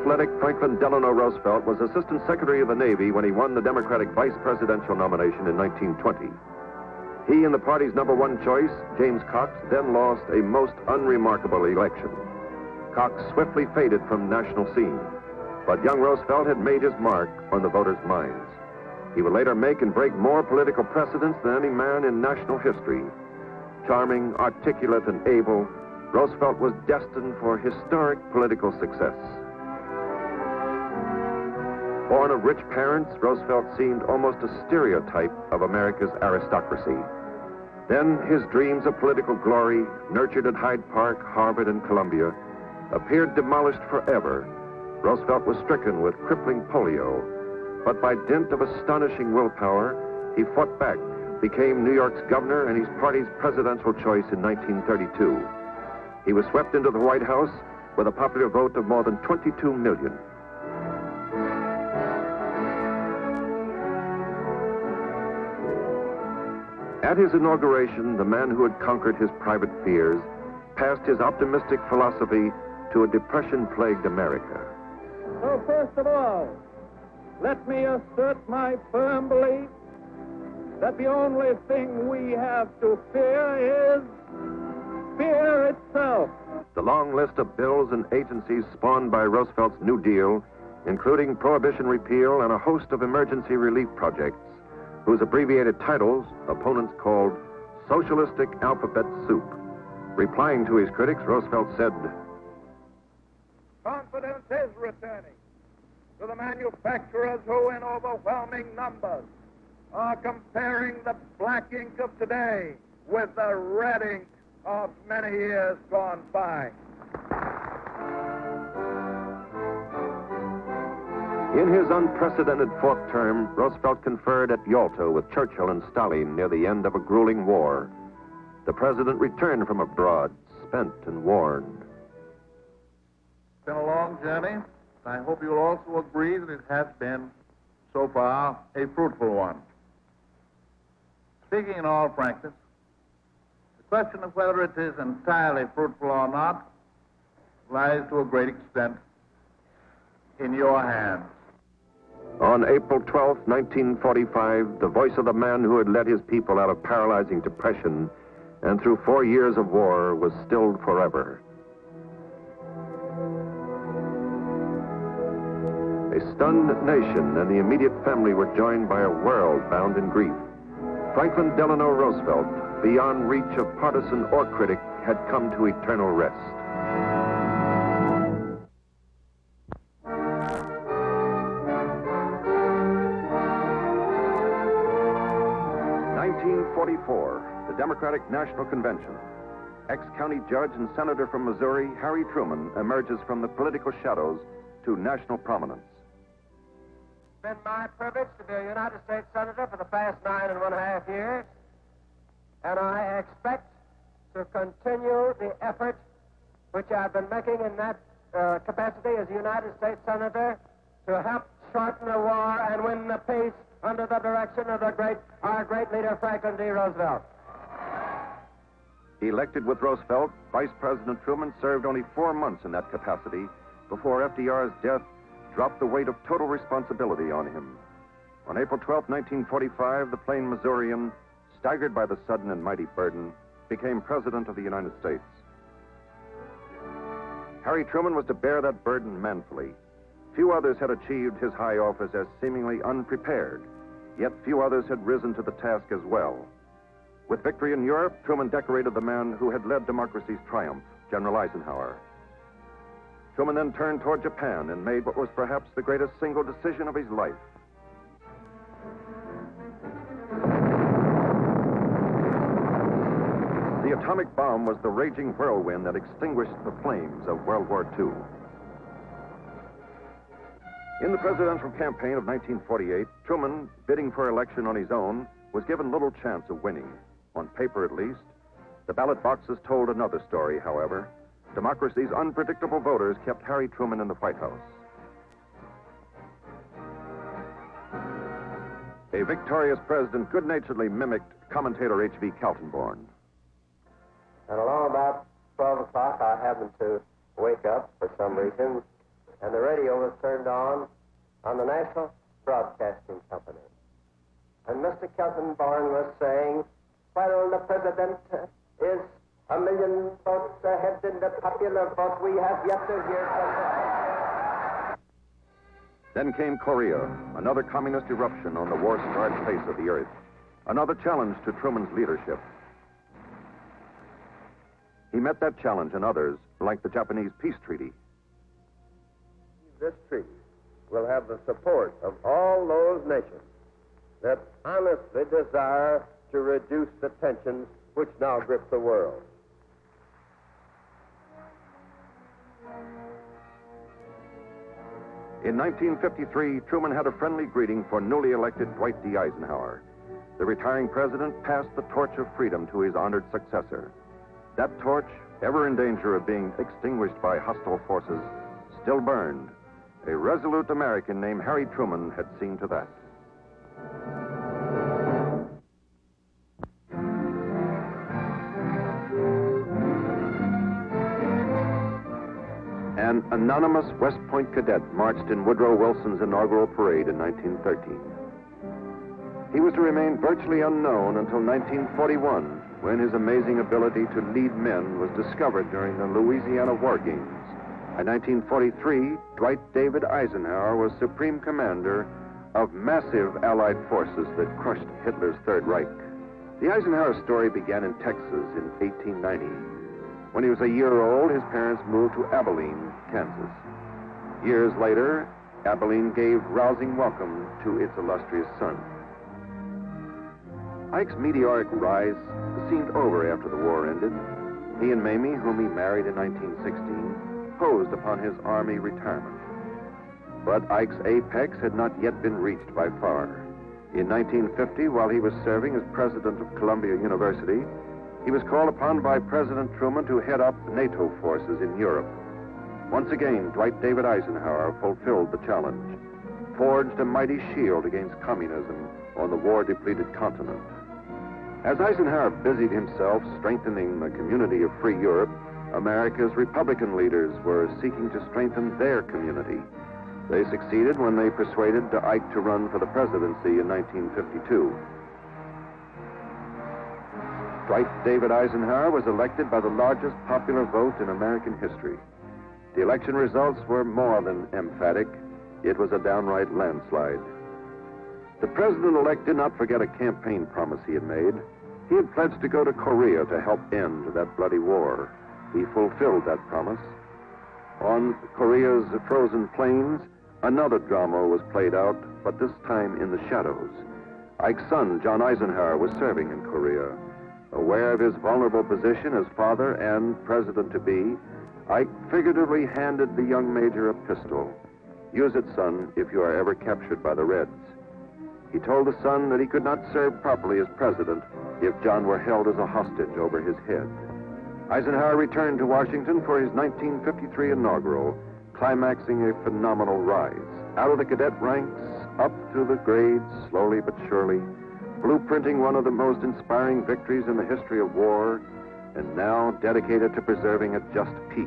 athletic Franklin Delano Roosevelt was Assistant Secretary of the Navy when he won the Democratic vice presidential nomination in 1920. He and the party's number one choice, James Cox, then lost a most unremarkable election. Cox swiftly faded from national scene, but young Roosevelt had made his mark on the voters' minds. He would later make and break more political precedents than any man in national history. Charming, articulate, and able, Roosevelt was destined for historic political success. Born of rich parents, Roosevelt seemed almost a stereotype of America's aristocracy. Then his dreams of political glory, nurtured at Hyde Park, Harvard, and Columbia, appeared demolished forever. Roosevelt was stricken with crippling polio, but by dint of astonishing willpower, he fought back, became New York's governor and his party's presidential choice in 1932. He was swept into the White House with a popular vote of more than 22 million. At his inauguration, the man who had conquered his private fears passed his optimistic philosophy to a depression-plagued America. So first of all, let me assert my firm belief that the only thing we have to fear is fear itself. The long list of bills and agencies spawned by Roosevelt's New Deal, including prohibition repeal and a host of emergency relief projects, whose abbreviated titles opponents called Socialistic Alphabet Soup. Replying to his critics, Roosevelt said, "Confidence is returning to the manufacturers who, in overwhelming numbers, are comparing the black ink of today with the red ink of many years gone by." In his unprecedented fourth term, Roosevelt conferred at Yalta with Churchill and Stalin near the end of a grueling war. The president returned from abroad, spent and worn. It's been a long journey. I hope you'll also agree that it has been, so far, a fruitful one. Speaking in all frankness, the question of whether it is entirely fruitful or not lies to a great extent in your hands. On April 12, 1945, the voice of the man who had led his people out of paralyzing depression and through 4 years of war was stilled forever. A stunned nation and the immediate family were joined by a world bound in grief. Franklin Delano Roosevelt, beyond reach of partisan or critic, had come to eternal rest. The Democratic National Convention. Ex-county judge and senator from Missouri, Harry Truman, emerges from the political shadows to national prominence. It's been my privilege to be a United States Senator for the past 9.5 years, and I expect to continue the effort which I've been making in that capacity as a United States Senator to help shorten the war and win the peace under the direction of our great leader, Franklin D. Roosevelt. Elected with Roosevelt, Vice President Truman served only 4 months in that capacity before FDR's death dropped the weight of total responsibility on him. On April 12, 1945, the plain Missourian, staggered by the sudden and mighty burden, became President of the United States. Harry Truman was to bear that burden manfully. Few others had achieved his high office as seemingly unprepared, yet few others had risen to the task as well. With victory in Europe, Truman decorated the man who had led democracy's triumph, General Eisenhower. Truman then turned toward Japan and made what was perhaps the greatest single decision of his life. The atomic bomb was the raging whirlwind that extinguished the flames of World War II. In the presidential campaign of 1948, Truman, bidding for election on his own, was given little chance of winning. On paper, at least. The ballot boxes told another story, however. Democracy's unpredictable voters kept Harry Truman in the White House. A victorious president good-naturedly mimicked commentator H.V. Kaltenborn. And along about 12 o'clock, I happened to wake up for some reason and the radio was turned on the National Broadcasting Company. And Mr. Kelsenborn was saying, while the president is 1 million votes ahead in the popular vote, we have yet to hear from the... Then came Korea, another communist eruption on the war-scarred face of the earth. Another challenge to Truman's leadership. He met that challenge and others, like the Japanese peace treaty. This treaty will have the support of all those nations that honestly desire to reduce the tensions which now grip the world. In 1953, Truman had a friendly greeting for newly elected Dwight D. Eisenhower. The retiring president passed the torch of freedom to his honored successor. That torch, ever in danger of being extinguished by hostile forces, still burned. A resolute American named Harry Truman had seen to that. An anonymous West Point cadet marched in Woodrow Wilson's inaugural parade in 1913. He was to remain virtually unknown until 1941, when his amazing ability to lead men was discovered during the Louisiana War Games. By 1943, Dwight David Eisenhower was Supreme Commander of massive Allied forces that crushed Hitler's Third Reich. The Eisenhower story began in Texas in 1890. When he was a year old, his parents moved to Abilene, Kansas. Years later, Abilene gave rousing welcome to its illustrious son. Ike's meteoric rise seemed over after the war ended. He and Mamie, whom he married in 1916, posed upon his Army retirement. But Ike's apex had not yet been reached by far. In 1950, while he was serving as president of Columbia University, he was called upon by President Truman to head up NATO forces in Europe. Once again, Dwight David Eisenhower fulfilled the challenge, forged a mighty shield against communism on the war-depleted continent. As Eisenhower busied himself strengthening the community of free Europe, America's Republican leaders were seeking to strengthen their community. They succeeded when they persuaded Ike to run for the presidency in 1952. Dwight David Eisenhower was elected by the largest popular vote in American history. The election results were more than emphatic. It was a downright landslide. The president-elect did not forget a campaign promise he had made. He had pledged to go to Korea to help end that bloody war. He fulfilled that promise. On Korea's frozen plains, another drama was played out, but this time in the shadows. Ike's son, John Eisenhower, was serving in Korea. Aware of his vulnerable position as father and president-to-be, Ike figuratively handed the young major a pistol. Use it, son, if you are ever captured by the Reds. He told the son that he could not serve properly as president if John were held as a hostage over his head. Eisenhower returned to Washington for his 1953 inaugural, climaxing a phenomenal rise. Out of the cadet ranks, up through the grades, slowly but surely, blueprinting one of the most inspiring victories in the history of war, and now dedicated to preserving a just peace.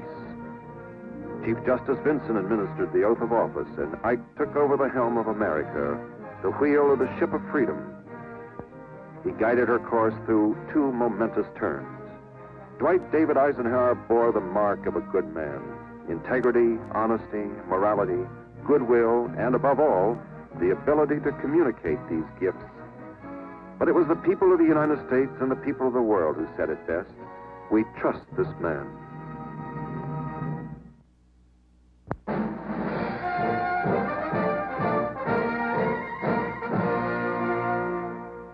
Chief Justice Vinson administered the oath of office, and Ike took over the helm of America, the wheel of the ship of freedom. He guided her course through two momentous turns. Dwight David Eisenhower bore the mark of a good man. Integrity, honesty, morality, goodwill, and above all, the ability to communicate these gifts. But it was the people of the United States and the people of the world who said it best. We trust this man.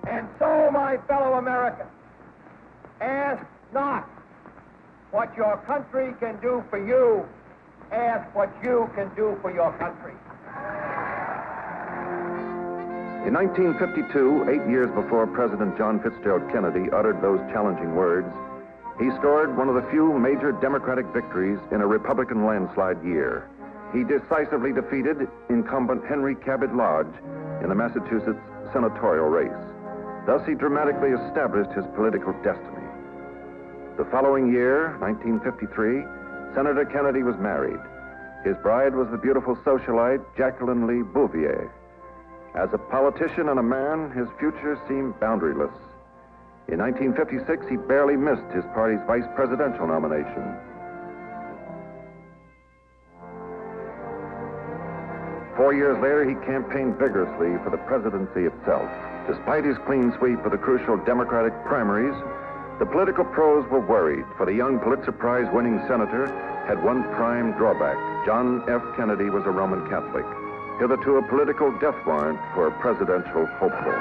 And so, my fellow Americans, ask not what your country can do for you. Ask what you can do for your country. In 1952, 8 years before President John Fitzgerald Kennedy uttered those challenging words, he scored one of the few major Democratic victories in a Republican landslide year. He decisively defeated incumbent Henry Cabot Lodge in the Massachusetts senatorial race. Thus, he dramatically established his political destiny. The following year, 1953, Senator Kennedy was married. His bride was the beautiful socialite Jacqueline Lee Bouvier. As a politician and a man, his future seemed boundaryless. In 1956, he barely missed his party's vice presidential nomination. Four years later, he campaigned vigorously for the presidency itself. Despite his clean sweep of the crucial Democratic primaries, the political pros were worried, for the young Pulitzer Prize-winning senator had one prime drawback. John F. Kennedy was a Roman Catholic, hitherto a political death warrant for a presidential hopeful.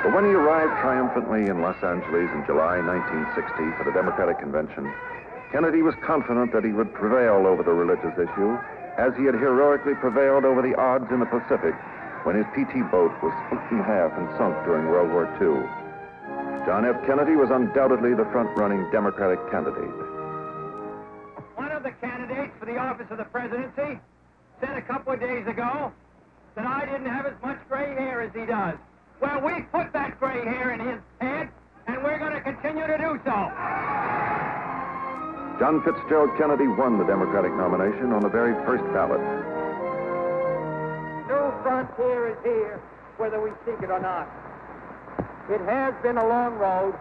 But when he arrived triumphantly in Los Angeles in July 1960 for the Democratic Convention, Kennedy was confident that he would prevail over the religious issue, as he had heroically prevailed over the odds in the Pacific when his PT boat was split in half and sunk during World War II. John F. Kennedy was undoubtedly the front-running Democratic candidate. One of the candidates for the office of the presidency said a couple of days ago that I didn't have as much gray hair as he does. Well, we put that gray hair in his head, and we're going to continue to do so. John Fitzgerald Kennedy won the Democratic nomination on the very first ballot. New frontier is here, whether we seek it or not. It has been a long road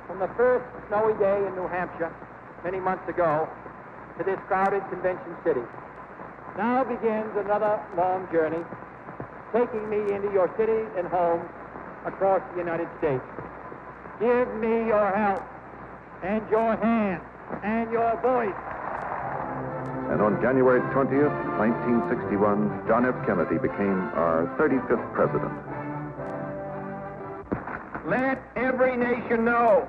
from the first snowy day in New Hampshire many months ago to this crowded convention city. Now begins another long journey, taking me into your cities and homes across the United States. Give me your help and your hand and your voice. And on January 20th, 1961, John F. Kennedy became our 35th president. Let every nation know,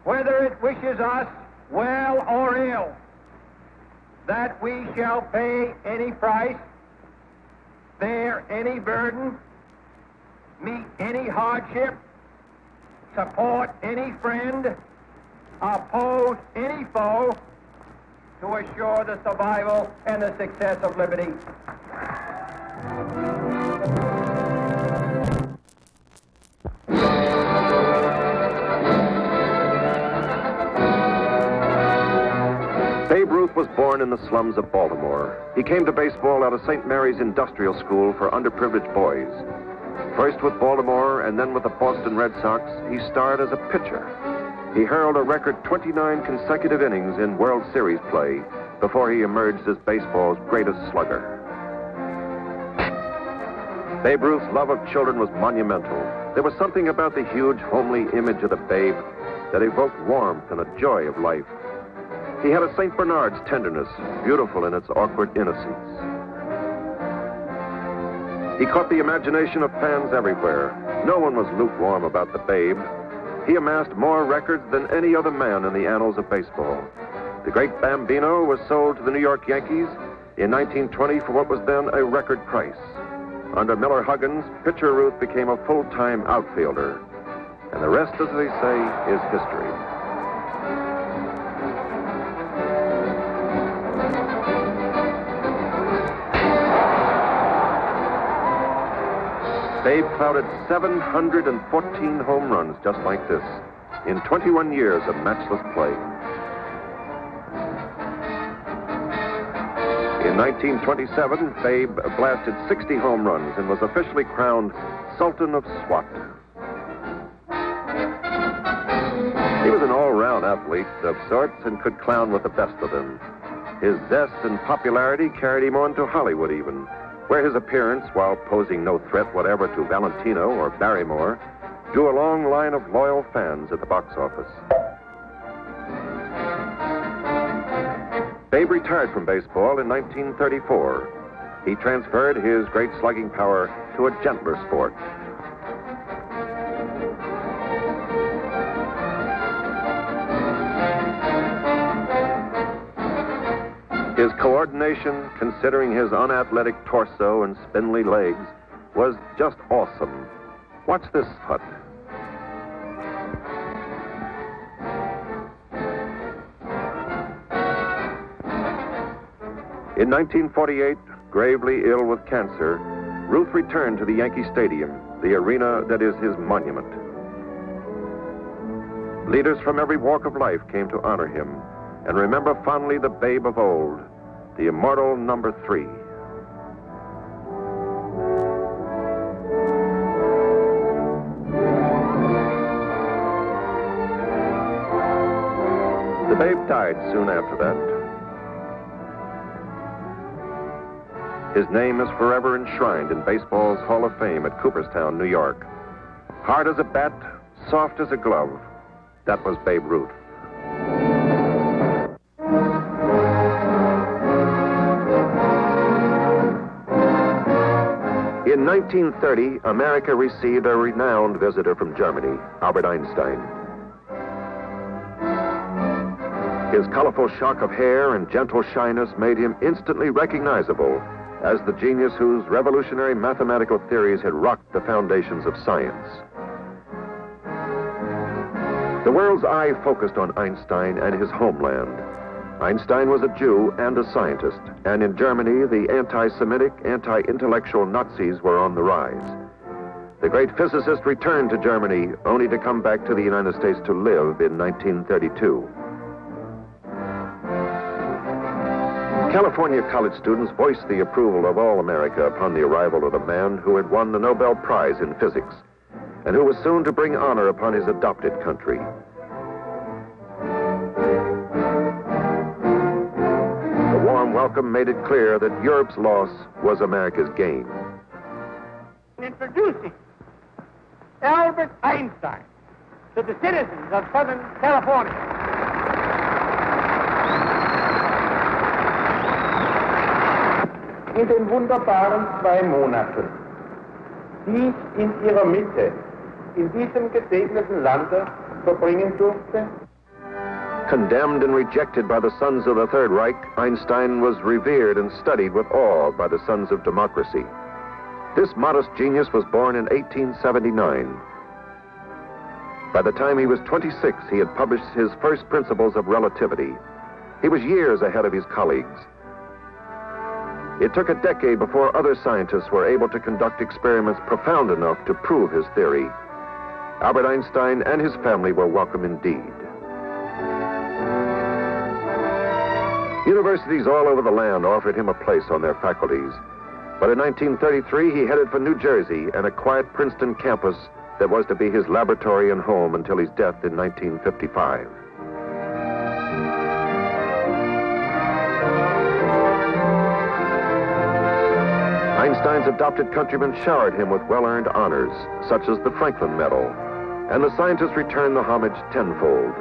whether it wishes us well or ill, that we shall pay any price, bear any burden, meet any hardship, support any friend, oppose any foe, to assure the survival and the success of liberty. Babe Ruth was born in the slums of Baltimore. He came to baseball out of St. Mary's Industrial School for underprivileged boys. First with Baltimore and then with the Boston Red Sox, he starred as a pitcher. He hurled a record 29 consecutive innings in World Series play before he emerged as baseball's greatest slugger. Babe Ruth's love of children was monumental. There was something about the huge, homely image of the babe that evoked warmth and a joy of life. He had a St. Bernard's tenderness, beautiful in its awkward innocence. He caught the imagination of fans everywhere. No one was lukewarm about the babe. He amassed more records than any other man in the annals of baseball. The great Bambino was sold to the New York Yankees in 1920 for what was then a record price. Under Miller Huggins, Pitcher Ruth became a full-time outfielder. And the rest, as they say, is history. Babe clouded 714 home runs just like this in 21 years of matchless play. In 1927, Babe blasted 60 home runs and was officially crowned Sultan of Swat. He was an all-round athlete of sorts and could clown with the best of them. His zest and popularity carried him on to Hollywood even, where his appearance, while posing no threat whatever to Valentino or Barrymore, drew a long line of loyal fans at the box office. Babe retired from baseball in 1934. He transferred his great slugging power to a gentler sport. His coordination, considering his unathletic torso and spindly legs, was just awesome. Watch this putt. In 1948, gravely ill with cancer, Ruth returned to the Yankee Stadium, the arena that is his monument. Leaders from every walk of life came to honor him and remember fondly the babe of old, the immortal number 3. The babe died soon after that. His name is forever enshrined in baseball's Hall of Fame at Cooperstown, New York. Hard as a bat, soft as a glove. That was Babe Ruth. In 1930, America received a renowned visitor from Germany, Albert Einstein. His colorful shock of hair and gentle shyness made him instantly recognizable as the genius whose revolutionary mathematical theories had rocked the foundations of science. The world's eye focused on Einstein and his homeland. Einstein was a Jew and a scientist, and in Germany, the anti-Semitic, anti-intellectual Nazis were on the rise. The great physicist returned to Germany, only to come back to the United States to live in 1932. California college students voiced the approval of all America upon the arrival of the man who had won the Nobel Prize in physics, and who was soon to bring honor upon his adopted country. The warm welcome made it clear that Europe's loss was America's gain. Introducing Albert Einstein to the citizens of Southern California. In den wunderbaren 2 Monaten, die ich in ihrer Mitte, in diesem gesegneten Lande verbringen durfte. Condemned and rejected by the sons of the Third Reich, Einstein was revered and studied with awe by the sons of democracy. This modest genius was born in 1879. By the time he was 26, he had published his first principles of relativity. He was years ahead of his colleagues. It took a decade before other scientists were able to conduct experiments profound enough to prove his theory. Albert Einstein and his family were welcome indeed. Universities all over the land offered him a place on their faculties. But in 1933, he headed for New Jersey and a quiet Princeton campus that was to be his laboratory and home until his death in 1955. Einstein's adopted countrymen showered him with well-earned honors, such as the Franklin Medal, and the scientists returned the homage tenfold.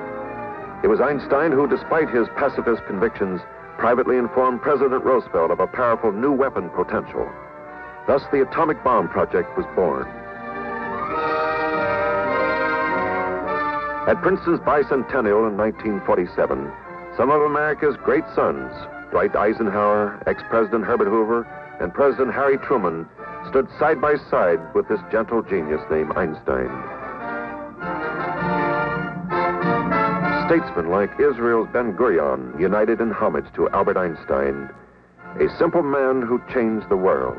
It was Einstein who, despite his pacifist convictions, privately informed President Roosevelt of a powerful new weapon potential. Thus, the atomic bomb project was born. At Princeton's bicentennial in 1947, some of America's great sons, Dwight Eisenhower, ex-President Herbert Hoover, and President Harry Truman, stood side by side with this gentle genius named Einstein. Statesmen like Israel's Ben-Gurion united in homage to Albert Einstein, a simple man who changed the world.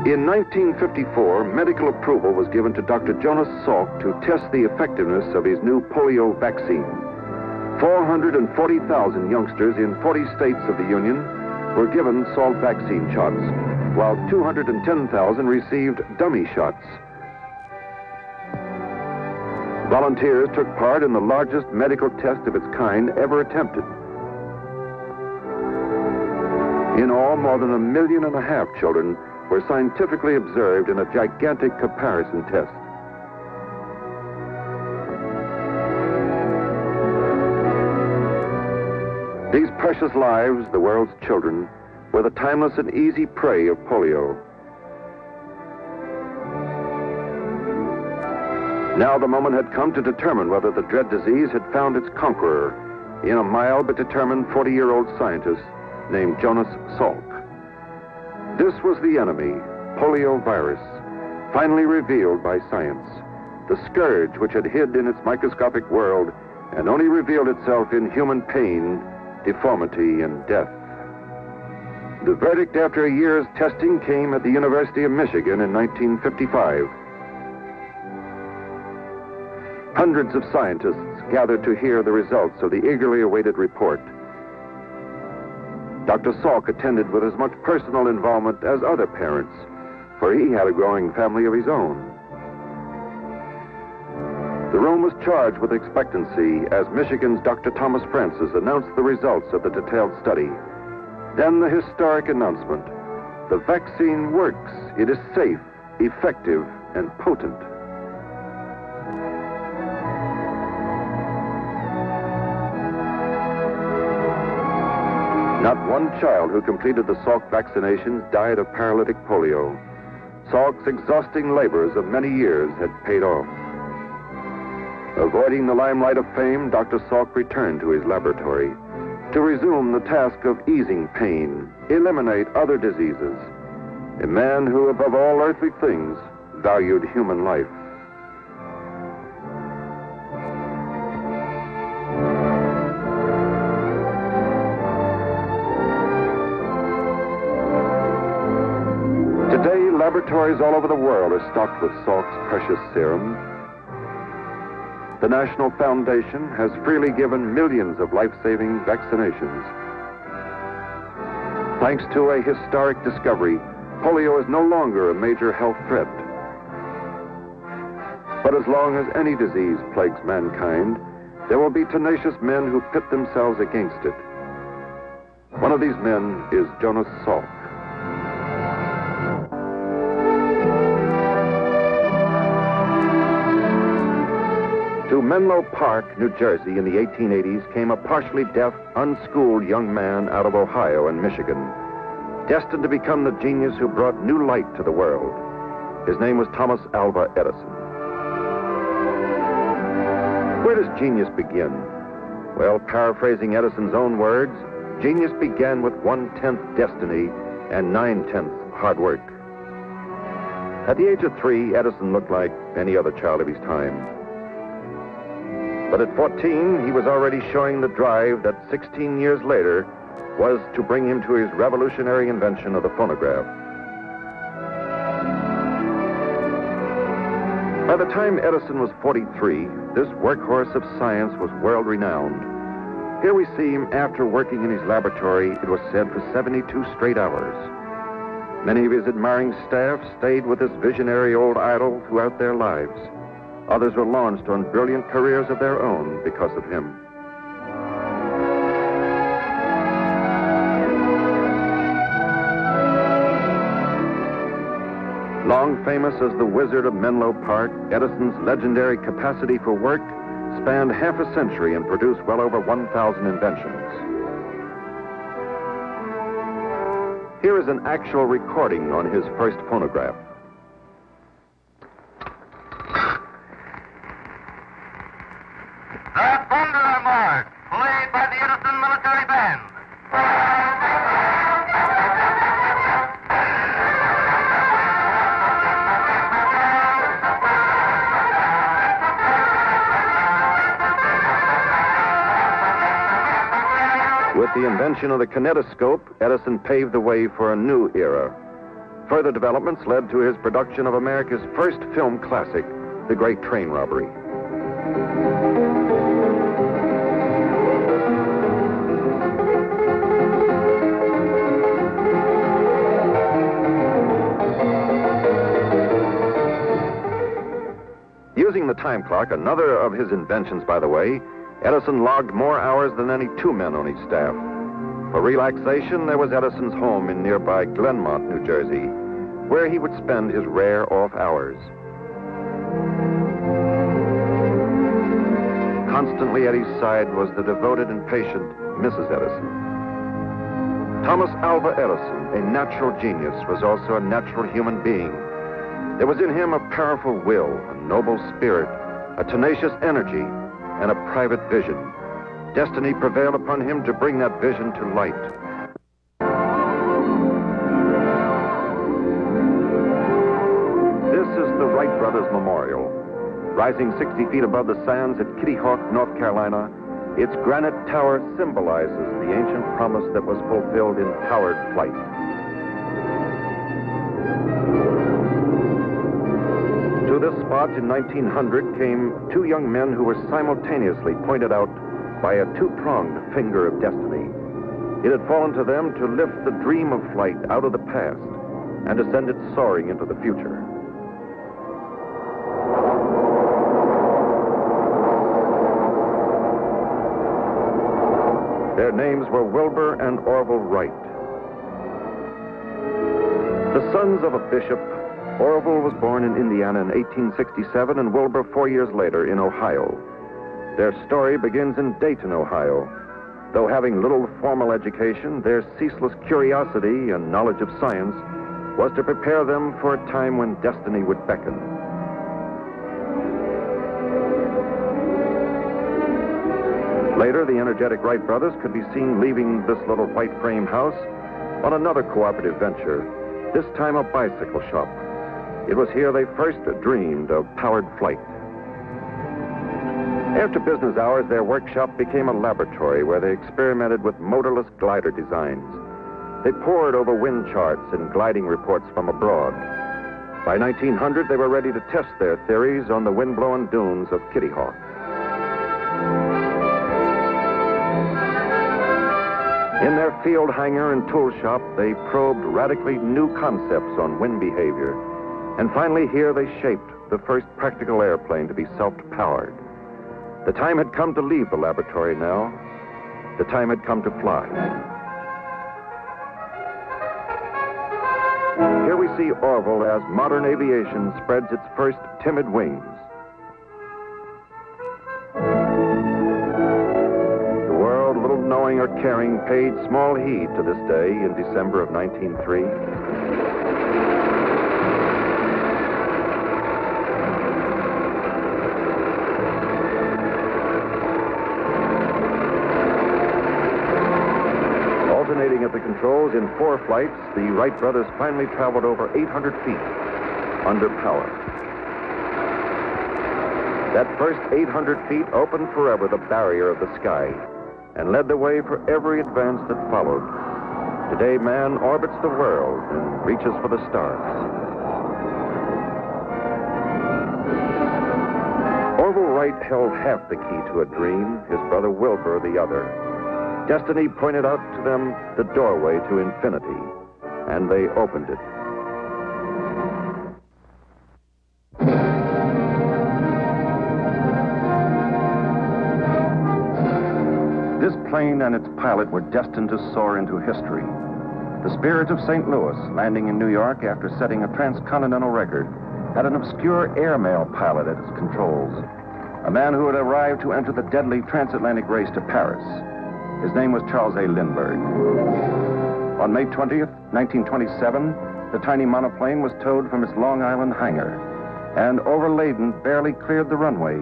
In 1954, medical approval was given to Dr. Jonas Salk to test the effectiveness of his new polio vaccine. 440,000 youngsters in 40 states of the Union were given Salk vaccine shots, while 210,000 received dummy shots. Volunteers took part in the largest medical test of its kind ever attempted. In all, more than 1.5 million children were scientifically observed in a gigantic comparison test. These precious lives, the world's children, were the timeless and easy prey of polio. Now the moment had come to determine whether the dread disease had found its conqueror in a mild but determined 40-year-old scientist named Jonas Salk. This was the enemy, polio virus, finally revealed by science, the scourge which had hid in its microscopic world and only revealed itself in human pain, deformity, and death. The verdict after a year's testing came at the University of Michigan in 1955. Hundreds of scientists gathered to hear the results of the eagerly awaited report. Dr. Salk attended with as much personal involvement as other parents, for he had a growing family of his own. The room was charged with expectancy as Michigan's Dr. Thomas Francis announced the results of the detailed study. Then the historic announcement: the vaccine works. It is safe, effective, and potent. Not one child who completed the Salk vaccinations died of paralytic polio. Salk's exhausting labors of many years had paid off. Avoiding the limelight of fame, Dr. Salk returned to his laboratory to resume the task of easing pain, eliminate other diseases. A man who, above all earthly things, valued human life. Today, laboratories all over the world are stocked with Salk's precious serum. The National Foundation has freely given millions of life-saving vaccinations. Thanks to a historic discovery, polio is no longer a major health threat. But as long as any disease plagues mankind, there will be tenacious men who pit themselves against it. One of these men is Jonas Salk. To Menlo Park, New Jersey in the 1880s came a partially deaf, unschooled young man out of Ohio and Michigan, destined to become the genius who brought new light to the world. His name was Thomas Alva Edison. Where does genius begin? Well, paraphrasing Edison's own words, genius began with 1/10 destiny and 9/10 hard work. At the age of 3, Edison looked like any other child of his time. But at 14, he was already showing the drive that 16 years later was to bring him to his revolutionary invention of the phonograph. By the time Edison was 43, this workhorse of science was world-renowned. Here we see him after working in his laboratory, it was said, for 72 straight hours. Many of his admiring staff stayed with this visionary old idol throughout their lives. Others were launched on brilliant careers of their own because of him. Long famous as the Wizard of Menlo Park, Edison's legendary capacity for work spanned half a century and produced well over 1,000 inventions. Here is an actual recording on his first phonograph. With the invention of the kinetoscope, Edison paved the way for a new era. Further developments led to his production of America's first film classic, The Great Train Robbery. Using the time clock, another of his inventions, by the way, Edison logged more hours than any 2 men on his staff. For relaxation, there was Edison's home in nearby Glenmont, New Jersey, where he would spend his rare off hours. Constantly at his side was the devoted and patient Mrs. Edison. Thomas Alva Edison, a natural genius, was also a natural human being. There was in him a powerful will, a noble spirit, a tenacious energy, and a private vision. Destiny prevailed upon him to bring that vision to light. This is the Wright Brothers Memorial. Rising 60 feet above the sands at Kitty Hawk, North Carolina, its granite tower symbolizes the ancient promise that was fulfilled in powered flight. To this spot, spot in 1900 came two young men who were simultaneously pointed out by a two-pronged finger of destiny. It had fallen to them to lift the dream of flight out of the past and to send it soaring into the future. Their names were Wilbur and Orville Wright. The sons of a bishop, Orville was born in Indiana in 1867 and Wilbur 4 years later in Ohio. Their story begins in Dayton, Ohio. Though having little formal education, their ceaseless curiosity and knowledge of science was to prepare them for a time when destiny would beckon. Later, the energetic Wright brothers could be seen leaving this little white frame house on another cooperative venture, this time a bicycle shop. It was here they first dreamed of powered flight. After business hours, their workshop became a laboratory where they experimented with motorless glider designs. They pored over wind charts and gliding reports from abroad. By 1900, they were ready to test their theories on the wind-blown dunes of Kitty Hawk. In their field hangar and tool shop, they probed radically new concepts on wind behavior. And finally, here they shaped the first practical airplane to be self-powered. The time had come to leave the laboratory now. The time had come to fly. Here we see Orville as modern aviation spreads its first timid wings. The world, little knowing or caring, paid small heed to this day in December of 1903. At the controls in 4 flights, the Wright brothers finally traveled over 800 feet under power. That first 800 feet opened forever the barrier of the sky and led the way for every advance that followed. Today, man orbits the world and reaches for the stars. Orville Wright held half the key to a dream, his brother Wilbur the other. Destiny pointed out to them the doorway to infinity, and they opened it. This plane and its pilot were destined to soar into history. The Spirit of St. Louis, landing in New York after setting a transcontinental record, had an obscure airmail pilot at its controls, a man who had arrived to enter the deadly transatlantic race to Paris. His name was Charles A. Lindbergh. On May 20th, 1927, the tiny monoplane was towed from its Long Island hangar, and overladen barely cleared the runway.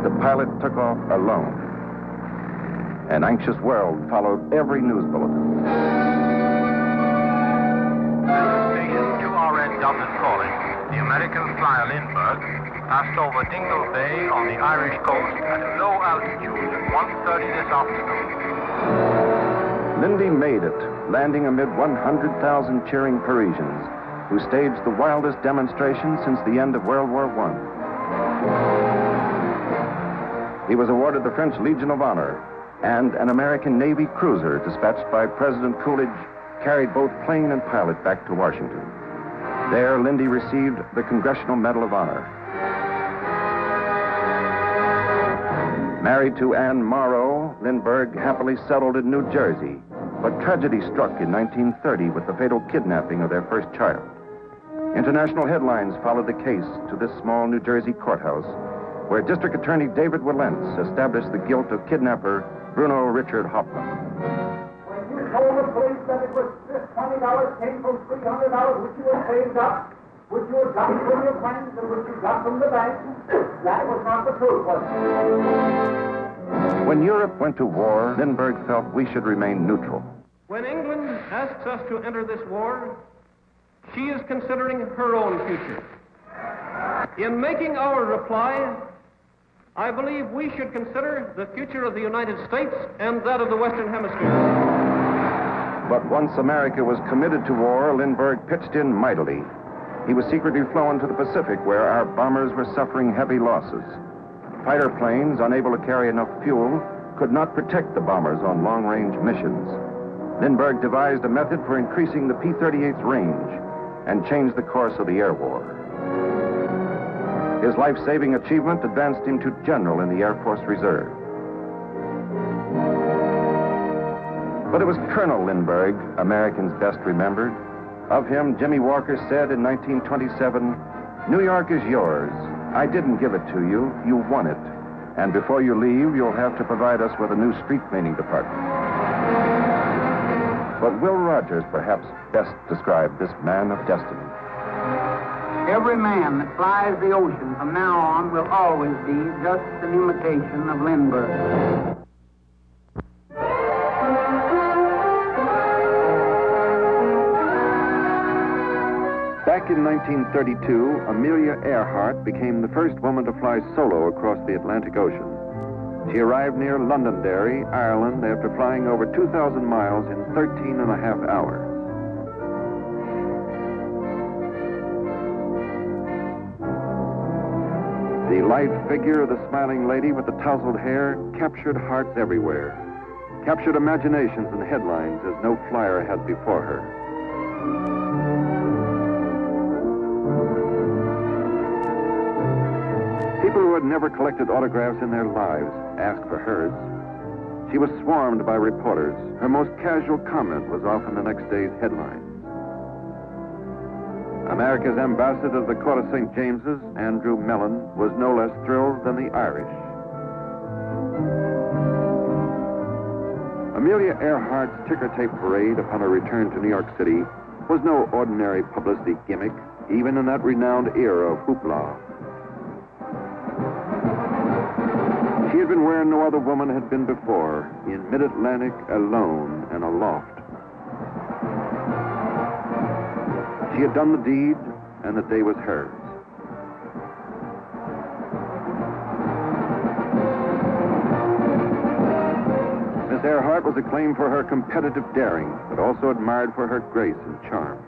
The pilot took off alone. An anxious world followed every news bulletin. Station 2RN Dublin calling. The American flyer Lindbergh passed over Dingle Bay on the Irish coast at a low altitude at 1:30 this afternoon. Lindy made it, landing amid 100,000 cheering Parisians who staged the wildest demonstration since the end of World War I. He was awarded the French Legion of Honor, and an American Navy cruiser dispatched by President Coolidge carried both plane and pilot back to Washington. There, Lindy received the Congressional Medal of Honor. Married to Anne Morrow, Lindbergh happily settled in New Jersey, but tragedy struck in 1930 with the fatal kidnapping of their first child. International headlines followed the case to this small New Jersey courthouse, where District Attorney David Willentz established the guilt of kidnapper Bruno Richard Hoffman. When you told the police that it was this $20 came from $300 which you had saved up, which you had gotten from your friends and which you got from the bank, that was not the truth, was it? When Europe went to war, Lindbergh felt we should remain neutral. When England asks us to enter this war, she is considering her own future. In making our reply, I believe we should consider the future of the United States and that of the Western Hemisphere. But once America was committed to war, Lindbergh pitched in mightily. He was secretly flown to the Pacific, where our bombers were suffering heavy losses. Fighter planes, unable to carry enough fuel, could not protect the bombers on long-range missions. Lindbergh devised a method for increasing the P-38's range and changed the course of the air war. His life-saving achievement advanced him to general in the Air Force Reserve. But it was Colonel Lindbergh Americans best remembered. Of him, Jimmy Walker said in 1927, "New York is yours. I didn't give it to you. You won it. And before you leave, you'll have to provide us with a new street cleaning department." But Will Rogers perhaps best described this man of destiny. Every man that flies the ocean from now on will always be just an imitation of Lindbergh. Back in 1932, Amelia Earhart became the first woman to fly solo across the Atlantic Ocean. She arrived near Londonderry, Ireland, after flying over 2,000 miles in 13 and a half hours. The lithe figure of the smiling lady with the tousled hair captured hearts everywhere, captured imaginations and headlines as no flyer had before her. People who had never collected autographs in their lives asked for hers. She was swarmed by reporters. Her most casual comment was often the next day's headline. America's ambassador to the court of St. James's, Andrew Mellon, was no less thrilled than the Irish. Amelia Earhart's ticker tape parade upon her return to New York City was no ordinary publicity gimmick, even in that renowned era of hoopla. She had been where no other woman had been before, in mid-Atlantic, alone and aloft. She had done the deed, and the day was hers. Miss Earhart was acclaimed for her competitive daring, but also admired for her grace and charm.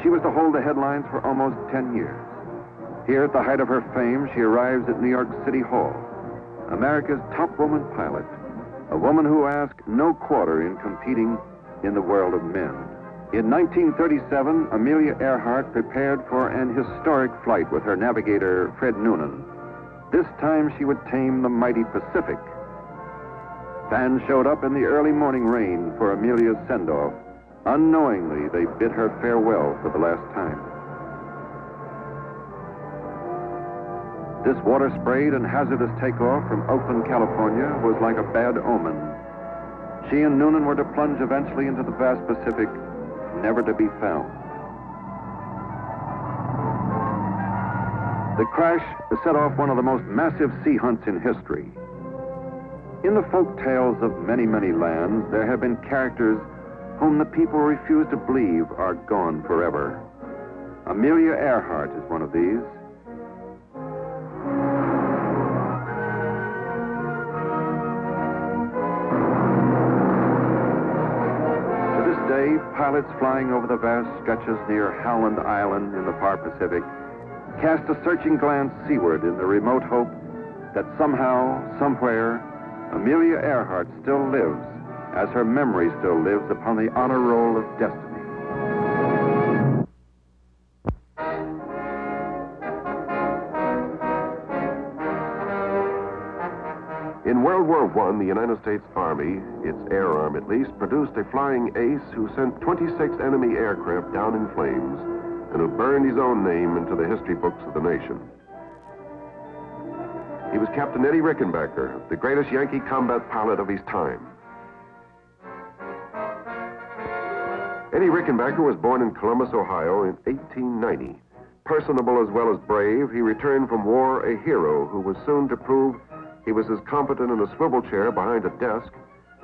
She was to hold the headlines for almost 10 years. Here, at the height of her fame, she arrives at New York City Hall, America's top woman pilot, a woman who asked no quarter in competing in the world of men. In 1937, Amelia Earhart prepared for an historic flight with her navigator, Fred Noonan. This time she would tame the mighty Pacific. Fans showed up in the early morning rain for Amelia's send-off. Unknowingly, they bid her farewell for the last time. This water-sprayed and hazardous takeoff from Oakland, California was like a bad omen. She and Noonan were to plunge eventually into the vast Pacific, never to be found. The crash set off one of the most massive sea hunts in history. In the folk tales of many, many lands, there have been characters whom the people refuse to believe are gone forever. Amelia Earhart is one of these. Pilots flying over the vast stretches near Howland Island in the far Pacific cast a searching glance seaward in the remote hope that somehow, somewhere, Amelia Earhart still lives, as her memory still lives upon the honor roll of destiny. In World War I, the United States Army, its air arm at least, produced a flying ace who sent 26 enemy aircraft down in flames and who burned his own name into the history books of the nation. He was Captain Eddie Rickenbacker, the greatest Yankee combat pilot of his time. Eddie Rickenbacker was born in Columbus, Ohio in 1890. Personable as well as brave, he returned from war a hero who was soon to prove he was as competent in a swivel chair behind a desk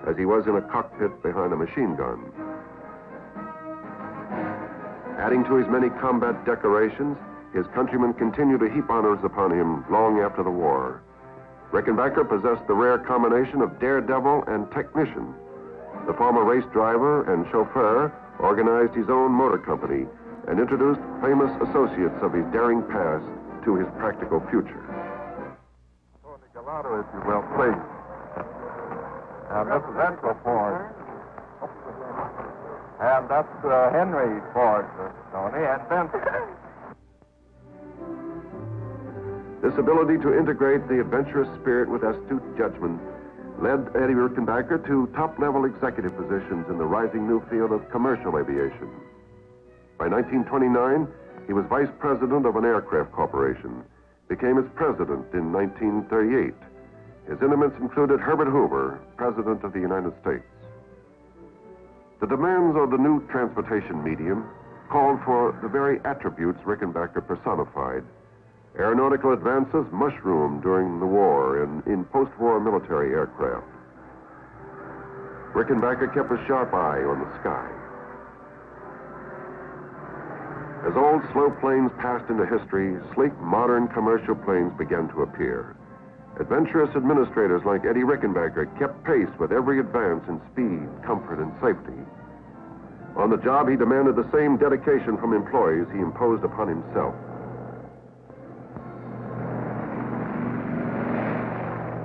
as he was in a cockpit behind a machine gun. Adding to his many combat decorations, his countrymen continued to heap honors upon him long after the war. Rickenbacker possessed the rare combination of daredevil and technician. The former race driver and chauffeur organized his own motor company and introduced famous associates of his daring past to his practical future. Tony Galato, if you will, please. And this is Enzo Ford. And that's Henry Ford, Tony, and Vincent. This ability to integrate the adventurous spirit with astute judgment led Eddie Rickenbacker to top-level executive positions in the rising new field of commercial aviation. By 1929, he was vice president of an aircraft corporation, became its president in 1938. His intimates included Herbert Hoover, president of the United States. The demands of the new transportation medium called for the very attributes Rickenbacker personified. Aeronautical advances mushroomed during the war in post-war military aircraft. Rickenbacker kept a sharp eye on the sky. As old slow planes passed into history, sleek modern commercial planes began to appear. Adventurous administrators like Eddie Rickenbacker kept pace with every advance in speed, comfort, and safety. On the job, he demanded the same dedication from employees he imposed upon himself.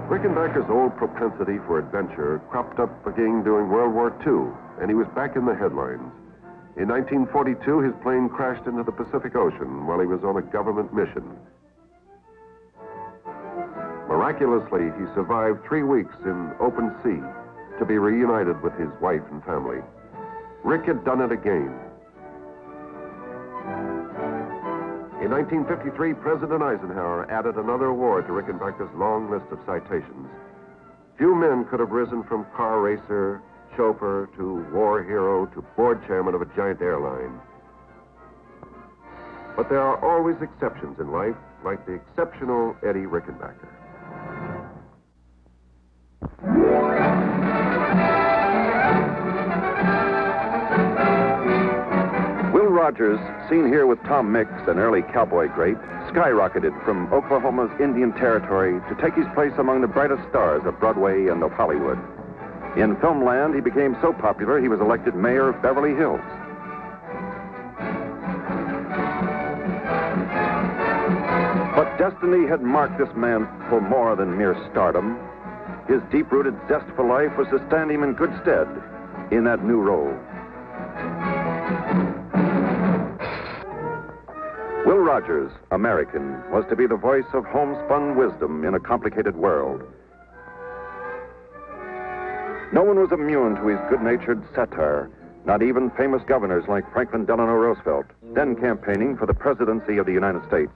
Rickenbacker's old propensity for adventure cropped up again during World War II, and he was back in the headlines. In 1942, his plane crashed into the Pacific Ocean while he was on a government mission. Miraculously, he survived 3 weeks in open sea to be reunited with his wife and family. Rick had done it again. In 1953, President Eisenhower added another award to Rickenbacker's long list of citations. Few men could have risen from car racer, chauffeur, to war hero, to board chairman of a giant airline. But there are always exceptions in life, like the exceptional Eddie Rickenbacker. Rogers, seen here with Tom Mix, an early cowboy great, skyrocketed from Oklahoma's Indian Territory to take his place among the brightest stars of Broadway and of Hollywood. In filmland, he became so popular he was elected mayor of Beverly Hills. But destiny had marked this man for more than mere stardom. His deep-rooted zest for life was to stand him in good stead in that new role. Will Rogers, American, was to be the voice of homespun wisdom in a complicated world. No one was immune to his good-natured satire, not even famous governors like Franklin Delano Roosevelt, then campaigning for the presidency of the United States.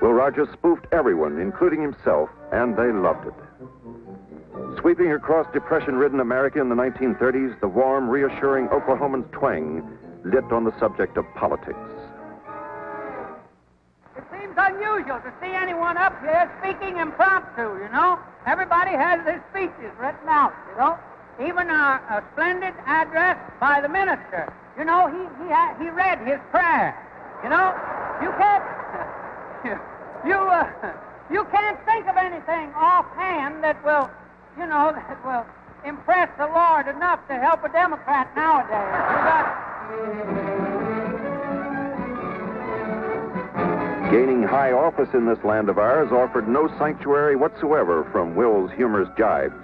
Will Rogers spoofed everyone, including himself, and they loved it. Sweeping across depression-ridden America in the 1930s, the warm, reassuring Oklahoman's twang lit on the subject of politics. It's unusual to see anyone up here speaking impromptu, you know. Everybody has their speeches written out, you know. Even a splendid address by the minister. You know, he read his prayer. You know, you can't think of anything offhand that will, you know, that will impress the Lord enough to help a Democrat nowadays. Gaining high office in this land of ours offered no sanctuary whatsoever from Will's humorous jibes.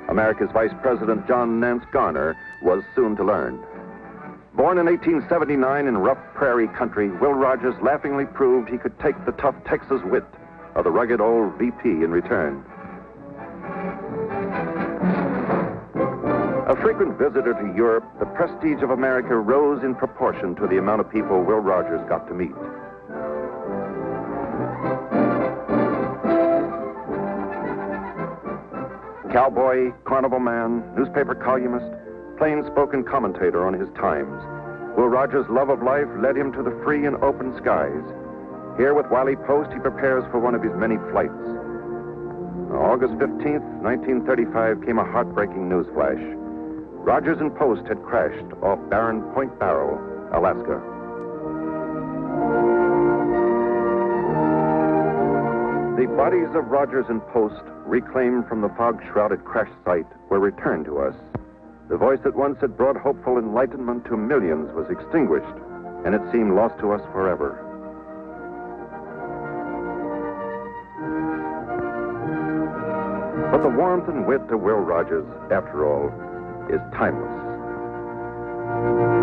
America's Vice President John Nance Garner was soon to learn. Born in 1879 in rough prairie country, Will Rogers laughingly proved he could take the tough Texas wit of the rugged old VP in return. A frequent visitor to Europe, the prestige of America rose in proportion to the amount of people Will Rogers got to meet. Cowboy, carnival man, newspaper columnist, plain-spoken commentator on his times, Will Rogers' love of life led him to the free and open skies. Here with Wiley Post, he prepares for one of his many flights. On August 15th, 1935, came a heartbreaking newsflash. Rogers and Post had crashed off barren Point Barrow, Alaska. The bodies of Rogers and Post, reclaimed from the fog-shrouded crash site, were returned to us. The voice that once had brought hopeful enlightenment to millions was extinguished, and it seemed lost to us forever. But the warmth and wit of Will Rogers, after all, is timeless.